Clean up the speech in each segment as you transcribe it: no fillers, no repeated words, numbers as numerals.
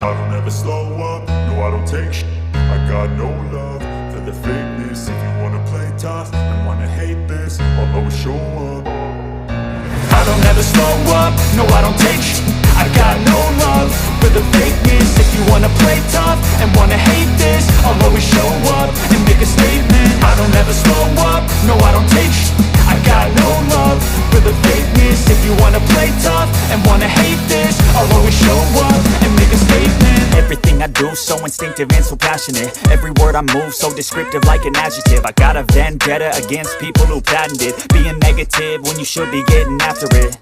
I don't ever slow up, no I don't take shit. I got no love for the fakeness. If you wanna play tough and wanna hate this, I'll always show up. I don't ever slow up, no I don't take shit. I got no love for the fakeness. If you wanna play tough and wanna hate this, I'll always show up and make a statement. I don't ever slow up, no I don't take shit. I got no love for the fakeness. If you wanna play tough and wanna hate this, I'll always show up and make a statement. Everything I do so instinctive and so passionate. Every word I move so descriptive like an adjective. I got a vendetta against people who patented being negative when you should be getting after it.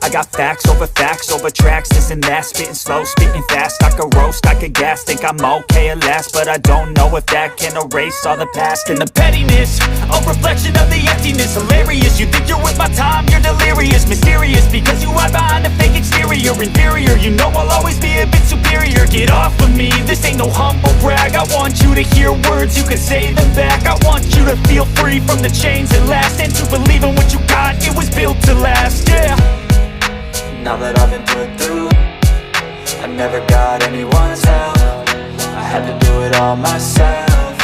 I got facts over tracks, this and that. Spitting slow, spitting fast, I could roast, I could gas. Think I'm okay at last, but I don't know if that can erase all the past. And the pettiness, a reflection of the emptiness. Hilarious, you think you're with my time, you're delirious. Mysterious, because you hide behind a fake exterior. Inferior, you know I'll always be a bit superior. Get off of me, this ain't no humble brag. I want you to hear words, you can say them back. I want you to feel free from the chains that last, and to believe in what you got, it was built to last, yeah. Now that I've been put through, I never got anyone's help. I had to do it all myself.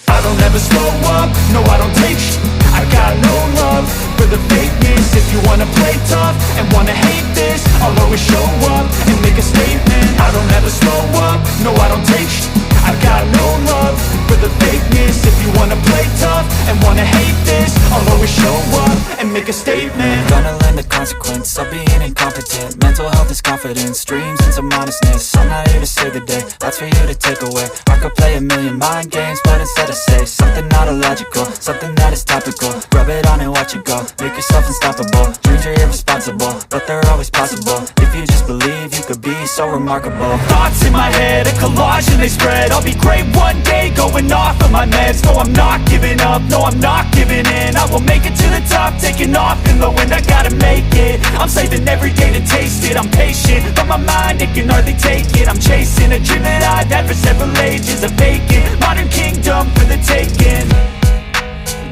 I don't ever slow up, no I don't take shit. I got no love for the fakeness. If you wanna play tough and wanna hate this, I'll always show up and make a statement. I don't ever slow up, no I don't take shit. I got no love for the fakeness. If you wanna play tough and wanna hate this, I'll always show up and make a statement. Gonna learn the consequence of being incompetent. Mental health is confidence, dreams and some honestness. I'm not here to save the day, that's for you to take away. I could play a million mind games, but instead I say something not illogical, something that is topical. Rub it on and watch it go, make yourself unstoppable. Dreams are irresponsible, but they're always possible. If you just believe, you could be so remarkable. Thoughts in my head, a collage and they spread. I'll be great one day, going off of my meds. No, I'm not giving up, no, I'm not giving in. I will make it to the top, taking off in the wind. I gotta make it, I'm saving every day to taste it. I'm patient, but my mind, it can hardly take it. I'm chasing a dream that I've had for several ages. A vacant, modern kingdom for the taking.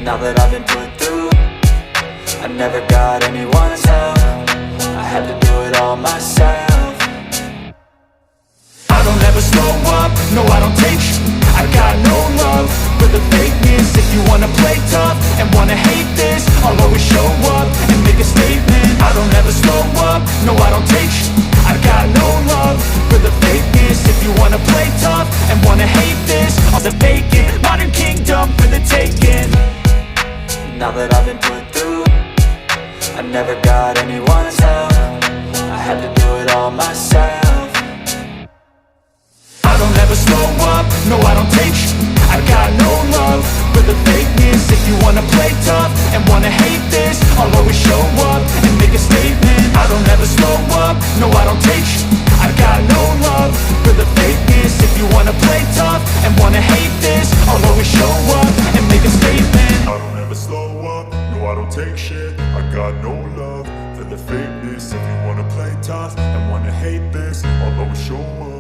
Now that I've been put through, I never got anyone's help. I had to do it all myself. I don't ever slow up, no I don't take shit. I got no love for the fakeness. If you wanna play tough and wanna hate this, I'll always show up and make a statement. I don't ever slow up, no I don't take shit. I got no love for the fakeness. If you wanna play tough and wanna hate this, I'll the vacant, modern kingdom for the taking. Now that I've been put through, I never got anyone's help. I had to do it all myself. I don't ever slow up, no I don't take shit. I got no love for the fakeness. If you wanna play tough and wanna hate this, I'll always show up and make a statement. I don't ever slow up, no I don't take shit. I got no love for the fakeness. If you wanna play tough and wanna hate this, I'll always show up and make a statement. I don't ever slow up, no I don't take shit. I got no love for the fakeness. If you wanna play tough and wanna hate this, I'll always show up.